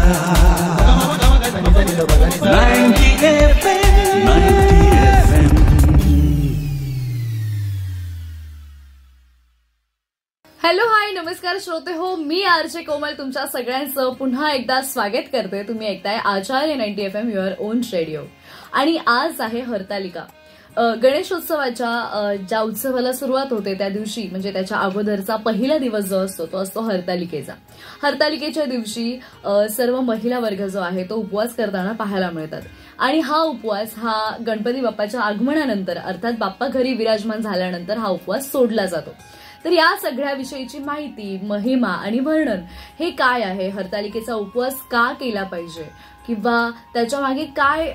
90 FM, 90 FM. Hello hi नमस्कार श्रोते हो, मी आरजे कोमल तुमच्या सगळ्यांचं पुन्हा एकदा स्वागत करते. तुम्ही ऐकताय आचार्य 90 FM युअर ओन रेडिओ. आणि आज आहे हरतालिका. गणेशोत्सवाच्या ज्या उत्सवाला सुरुवात होते त्या दिवशी म्हणजे त्याच्या अगोदरचा पहिला दिवस जो असतो तो असतो हरतालिकेचा. हरतालिकेच्या दिवशी सर्व महिला वर्ग जो आहे तो उपवास करताना पाहायला मिळतात. आणि हा उपवास हा गणपती बाप्पाच्या आगमनानंतर अर्थात बाप्पा घरी विराजमान झाल्यानंतर हा उपवास सोडला जातो. तर या सगळ्याविषयीची माहिती, महिमा आणि वर्णन हे काय आहे, हरतालिकेचा उपवास का केला पाहिजे किंवा त्याच्या मागे काय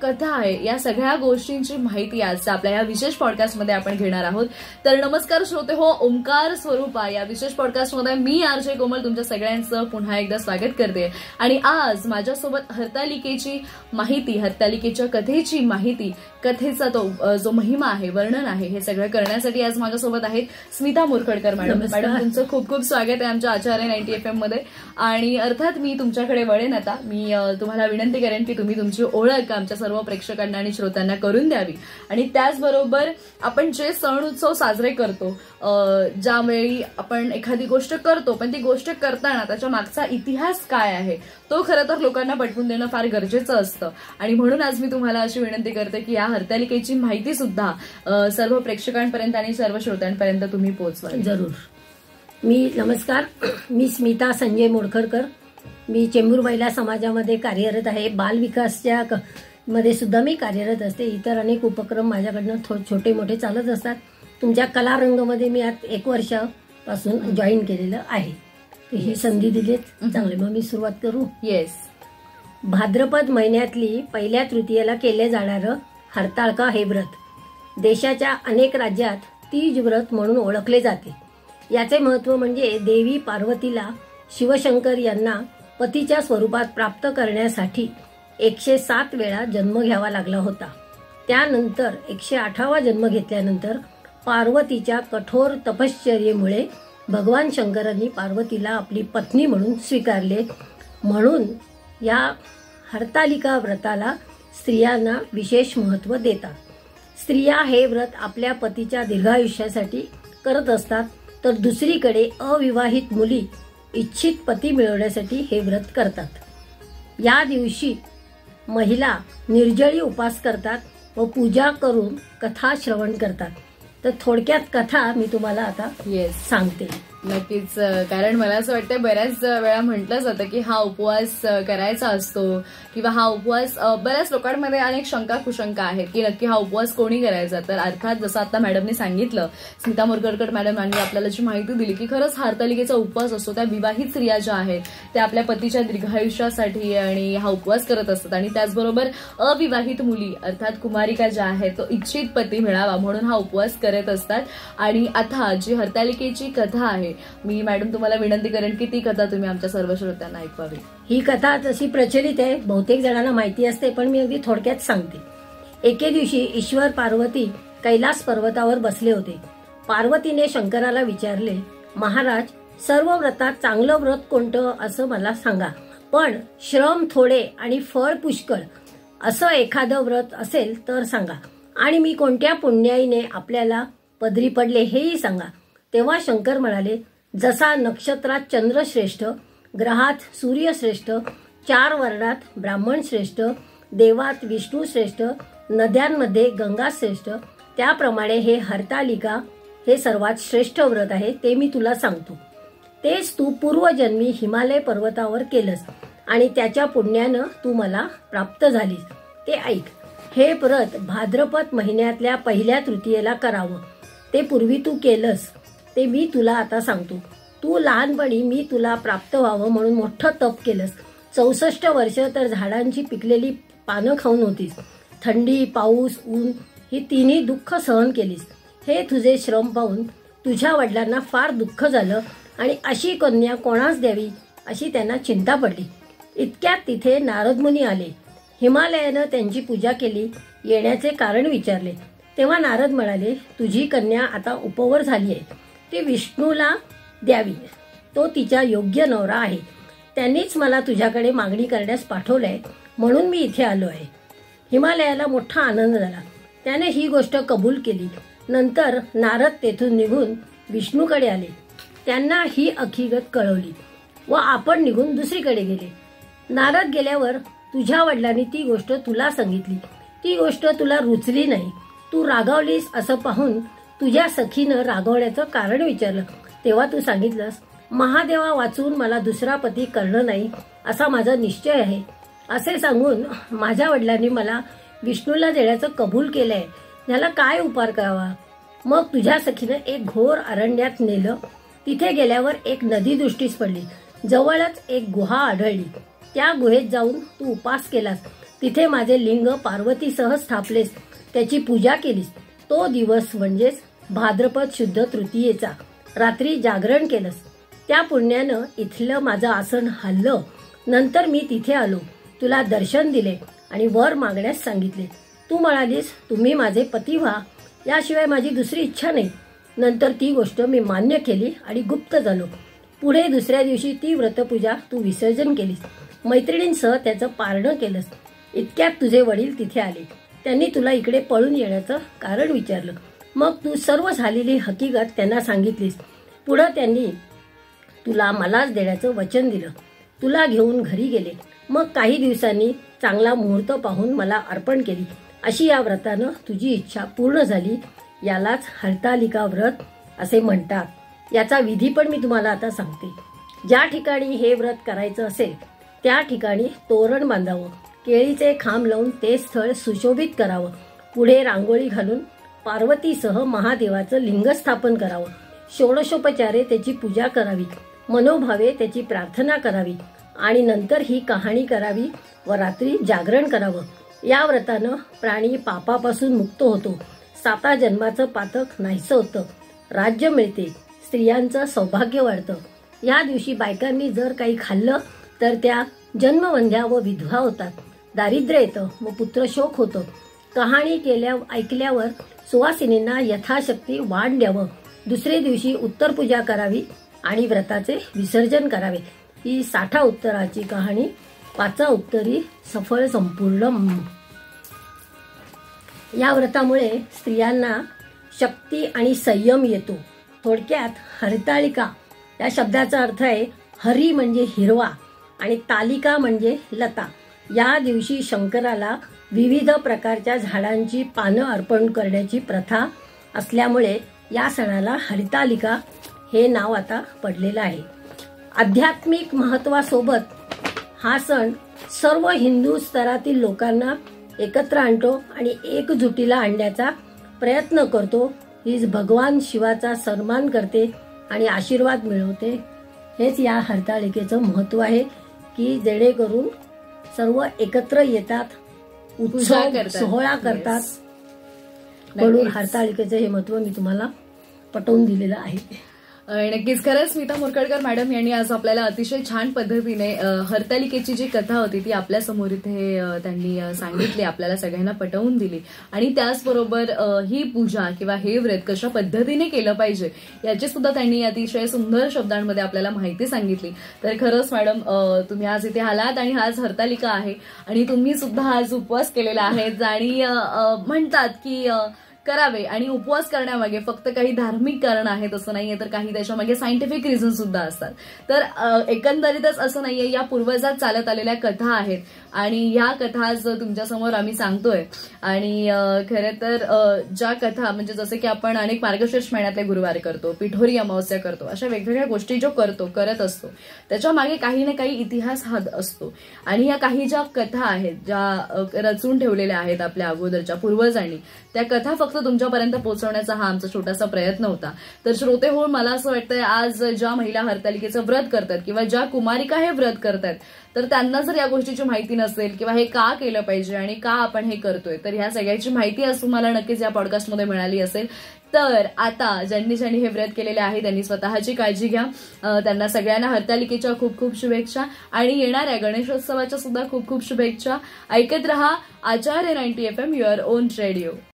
कथा आहे, या सगळ्या गोष्टींची माहिती आज आपल्या या विशेष पॉडकास्टमध्ये आपण घेणार आहोत. तर नमस्कार श्रोते हो, ओंकार स्वरूपा या विशेष पॉडकास्टमध्ये मी आरजे कोमल तुमच्या सगळ्यांचं पुन्हा एकदा स्वागत करते. आणि आज माझ्यासोबत हरतालिकेची माहिती, हरतालिकेच्या कथेची माहिती, कथेचा तो जो महिमा आहे, वर्णन आहे, हे सगळं करण्यासाठी आज माझ्यासोबत आहेत स्मिता मोरखडकर मॅडम. मॅडम तुमचं खूप खूप स्वागत आहे आमच्या आचार्य 90 FM मध्ये. आणि अर्थात मी तुमच्याकडे वळेन आता. मी तुम्हाला विनंती करेन की तुम्ही तुमची ओळख आमच्या सर्व प्रेक्षकांना आणि श्रोत्यांना करून द्यावी. आणि त्याचबरोबर आपण जे सण उत्सव साजरे करतो, ज्यावेळी आपण एखादी गोष्ट करतो पण ती गोष्ट करताना त्याच्या मागचा इतिहास काय आहे तो खरं तर लोकांना पटवून देणं फार गरजेचं असतं. आणि म्हणून आज मी तुम्हाला अशी विनंती करते की या हरतालिकेची माहिती सुद्धा सर्व प्रेक्षकांपर्यंत आणि सर्व श्रोत्यांपर्यंत तुम्ही पोहोचवा. जरूर. नमस्कार, मी स्मिता संजय मोरखडकर. मी चेंबूर महिला समाजामध्ये कार्यरत आहे. बालविकासच्या मध्ये सुद्धा मी कार्यरत असते. इतर अनेक उपक्रम माझ्याकडनं छोटे मोठे चालत असतात. तुमच्या कलारंगमध्ये मी आज 1 वर्षापासून जॉईन केलेलं आहे. ही संधी दिलीत, चांगले. मग मी सुरुवात करू. येस. भाद्रपद महिन्यातली पहिल्या तृतीयेला केले जाणारं हरताळका हे व्रत देशाच्या अनेक राज्यात तीज व्रत म्हणून ओळखले जाते. याचे महत्त्व म्हणजे देवी पार्वतीला शिवशंकर यांना पतीच्या स्वरूपात प्राप्त करण्यासाठी 107 वेळा जन्म घ्यावा लागला होता. त्यानंतर 108वा जन्म घेतल्यानंतर पार्वतीच्या कठोर तपश्चर्येमुळे भगवान शंकरांनी पार्वतीला आपली पत्नी म्हणून स्वीकारले. म्हणून या हरतालिका व्रताला स्त्रियांना विशेष महत्त्व देतात. स्त्रिया हे व्रत आपल्या पतीच्या दीर्घायुष्यासाठी करत असतात, तर दुसरीकडे अविवाहित मुली इच्छित पती मिळवण्यासाठी हे व्रत करतात. या दिवशी महिला निर्जळी उपास करतात व पूजा करून कथा श्रवण करतात. तर थोडक्यात कथा मी तुम्हाला आता सांगते. नक्कीच. कारण मला असं वाटतं बऱ्याच वेळा म्हटलं जातं की हा उपवास करायचा असतो किंवा हा उपवास, बऱ्याच लोकांमध्ये अनेक शंका कुशंका आहेत की नक्की हा उपवास कोणी करायचा. तर अर्थात जसं आता मॅडमने सांगितलं, स्मिता मोरखडकर मॅडमांनी आपल्याला जी माहिती दिली की खरंच हरतालिकेचा उपवास असतो त्या विवाहित स्त्रिया ज्या आहेत त्या आपल्या पतीच्या दीर्घायुष्यासाठी आणि हा उपवास करत असतात. आणि त्याचबरोबर अविवाहित मुली अर्थात कुमारिका ज्या आहेत तो इच्छित पती मिळावा म्हणून हा उपवास करत असतात. आणि आता जी हरतालिकेची कथा आहे, मी मॅडम तुम्हाला विनंती करेन की ती कथा तुम्ही आमच्या सर्व श्रोत्यांना ऐकवावी. ही कथा तशी प्रचलित आहे, बहुतेक जणांना माहिती असते, पण मी अगदी थोडक्यात सांगते. एके दिवशी ईश्वर पार्वती कैलास पर्वतावर बसले होते. पार्वतीने शंकराला विचारले, महाराज, सर्व व्रतात चांगलं व्रत कोणतं असं मला सांगा, पण श्रम थोडे आणि फळ पुष्कळ असं एखादं व्रत असेल तर सांगा, आणि मी कोणत्या पुण्याईने आपल्याला पदरी पडले हेही सांगा. तेव्हा शंकर म्हणाले, जसा नक्षत्रात चंद्र श्रेष्ठ, ग्रहात सूर्य श्रेष्ठ, 4 वर्णात ब्राह्मण श्रेष्ठ, देवात विष्णू श्रेष्ठ, नद्यांमध्ये गंगा श्रेष्ठ, त्याप्रमाणे हे हरतालिका हे सर्वात श्रेष्ठ व्रत आहे. ते मी तुला सांगतो. तेच तू पूर्वजन्मी हिमालय पर्वतावर केलंस आणि त्याच्या पुण्यानं तू मला प्राप्त झालीस. ते ऐक. हे व्रत भाद्रपद महिन्यातल्या पहिल्या तृतीयेला करावं. ते पूर्वी तू केलंस ते मी तुला आता सांगतो. तू लहानपणी मी तुला प्राप्त व्हावं म्हणून मोठं तप केलंस. 64 वर्ष तर झाडांची पिकलेली पानं खाऊन होतीस. थंडी, पाऊस, ऊन ही तिन्ही दुःख सहन केलीस. हे तुझे श्रम पाहून तुझ्या वडिलांना फार दुःख झालं आणि अशी कन्या कोणास द्यावी अशी त्यांना चिंता पडली. इतक्यात तिथे नारदमुनी आले. हिमालयानं त्यांची पूजा केली. येण्याचे कारण विचारले. तेव्हा नारद म्हणाले, तुझी कन्या आता उपवर झाली आहे. ती विष्णूला द्यावी, तो तिचा योग्य नवरा आहे. त्यांनीच मला तुझ्याकडे मागणी करण्यास पाठवलंय, म्हणून मी इथे आलो आहे. हिमालयाला मोठा आनंद झाला. त्याने ही गोष्ट कबूल केली. नंतर नारद तेथून निघून विष्णूकडे आले. त्यांना ही हकीकत कळवली व आपण निघून दुसरीकडे गेले. नारद गेल्यावर तुझ्या वडिलांनी ती गोष्ट तुला सांगितली. ती गोष्ट तुला रुचली नाही. तू रागावलीस असं पाहून तुझ्या सखीनं रागवण्याचं कारण विचारलं. तेव्हा तू सांगितलंस, महादेवा वाचून मला दुसरा पती करणं नाही असा माझा निश्चय आहे. असे सांगून माझ्या वडिलांनी मला विष्णूला देण्याचं कबूल केलंय. याला काय उपाय करावा? मग तुझ्या सखीनं एक घोर अरण्यात नेलं. तिथे गेल्यावर एक नदी दृष्टीस पडली. जवळच एक गुहा आढळली. त्या गुहेत जाऊन तू उपास केलास. तिथे माझे लिंग पार्वतीसह स्थापलेस. त्याची पूजा केलीस. तो दिवस म्हणजेच भाद्रपद शुद्ध तृतीयेचा रात्री जागरण केलंस. त्या पुण्यानं इथलं माझं आसन हल्लं. नंतर मी तिथे आलो. तुला दर्शन दिले आणि वर मागण्यास सांगितले. तू म्हणालीस, तुम्ही माझे पती व्हा, याशिवाय माझी दुसरी इच्छा नाही. नंतर ती गोष्ट मी मान्य केली आणि गुप्त झालो. पुढे दुसऱ्या दिवशी ती व्रतपूजा तू विसर्जन केलीस. मैत्रिणींसह त्याचं पारणं केलंस. इतक्यात तुझे वडील तिथे आले. त्यांनी तुला इकडे पळून येण्याचं कारण विचारलं. मग तू सर्व झालेली हकीकत त्यांना सांगितलीस. पुढे त्यांनी तुला मलाच देण्याचं वचन दिलं. तुला घेऊन घरी गेले. मग काही दिवसांनी चांगला मुहूर्त पाहून मला अर्पण केली. अशी या व्रतानं तुझी इच्छा पूर्ण झाली. यालाच हरतालिका व्रत असे म्हणतात. याचा विधी पण मी तुम्हाला आता सांगते. ज्या ठिकाणी हे व्रत करायचं असेल त्या ठिकाणी तोरण बांधावं. केळीचे खांब लावून ते स्थळ सुशोभित करावं. पुढे रांगोळी घालून पार्वतीसह महादेवाचं लिंग स्थापन करावं. षोडशोपचारे त्याची पूजा करावी. मनोभावे त्याची प्रार्थना करावी आणि नंतर ही कहाणी करावी व रात्री जागरण करावं. या व्रतानं प्राणी पापापासून मुक्त होतो. 7 जन्माचं पातक नाहीसं होतं. राज्य मिळते. स्त्रियांचं सौभाग्य वाढतं. या दिवशी बायकांनी जर काही खाल्लं तर त्या जन्मवंध्या व विधवा होतात. दारिद्र्य येतं व पुत्रशोक होतं. कहाणी ऐकल्यावर सुवासिनींना यथाशक्ती वाण द्यावं. दुसरे दिवशी उत्तर पूजा करावी आणि व्रताचे विसर्जन करावे. ही 60 उत्तराची कहाणी. 5 उत्तरी सफळ संपूर्ण. या व्रतामुळे स्त्रियांना शक्ती आणि संयम येतो. थोडक्यात हरतालिका या शब्दाचा अर्थ आहे हरी म्हणजे हिरवा आणि तालिका म्हणजे लता. या दिवशी शंकराला विविध प्रकारच्या झाडांची पानं अर्पण करण्याची प्रथा असल्यामुळे या सणाला हरितालिका हे नाव आता पडलेलं आहे. आध्यात्मिक महत्वासोबत हा सण सर्व हिंदू स्तरातील लोकांना एकत्र आणतो आणि एकजुटीला आणण्याचा प्रयत्न करतो. हीच भगवान शिवाचा सन्मान करते आणि आशीर्वाद मिळवते. हेच या हरतालिकेचं महत्व आहे की जेणेकरून सर्व एकत्र येतात, उत्सव सोहळा करतात. म्हणून हरतालिकेचं हे महत्व मी तुम्हाला पटवून दिलेलं आहे. नक्कीच. खरंच स्मिता मोरकडकर मॅडम यांनी आज आपल्याला अतिशय छान पद्धतीने हरतालिकेची जी कथा होती ती आपल्या समोर इथे त्यांनी सांगितली, आपल्याला सगळ्यांना पटवून दिली. आणि त्याचबरोबर ही पूजा किंवा हे व्रत कशा पद्धतीने केलं पाहिजे याची सुद्धा त्यांनी अतिशय सुंदर शब्दांमध्ये आपल्याला माहिती सांगितली. तर खरंच मॅडम तुम्ही आज इथे आलात आणि आज हरतालिका आहे आणि तुम्ही सुद्धा आज उपवास केलेला आहे. आणि म्हणतात की करावे आणि उपवास करण्यामागे फक्त काही धार्मिक कारण आहेत असं नाहीये, तर काही त्याच्यामागे सायंटिफिक रिझन सुद्धा असतात. तर एकंदरीतच असं नाहीये, या पूर्वजात चालत आलेल्या कथा आहेत आणि ह्या कथा आज तुमच्यासमोर आम्ही सांगतोय. आणि खरं तर ज्या कथा म्हणजे जसं की आपण अनेक मार्गशीर्ष महिन्यातले गुरुवार करतो, पिठोरी अमावस्या करतो, अशा वेगवेगळ्या गोष्टी जो करत असतो त्याच्या मागे काही ना काही इतिहास हा असतो. आणि या काही ज्या कथा आहेत ज्या रचून ठेवलेल्या आहेत आपल्या अगोदरच्या पूर्वजांनी, त्या कथा फक्त तुमच्यापर्यंत पोहोचवण्याचा हा आमचा छोटासा प्रयत्न होता. तर श्रोते हो, मला असं वाटतंय आज ज्या महिला हरतालिकेचं व्रत करतात किंवा ज्या कुमारिका हे व्रत करतात तर त्यांना जर या गोष्टीची माहिती नसेल किंवा हे का केलं पाहिजे आणि का आपण हे करतोय, तर ह्या सगळ्याची माहिती आज तुम्हाला नक्कीच या पॉडकास्टमध्ये मिळाली असेल. तर आता ज्यांनी हे व्रत केलेले आहे त्यांनी स्वतःची काळजी घ्या. त्यांना सगळ्यांना हरतालिकेच्या खूप खूप शुभेच्छा आणि येणाऱ्या गणेशोत्सवाच्या सुद्धा खूप खूप शुभेच्छा. ऐकत रहा आचार्य 90 FM, युअर ओन रेडिओ.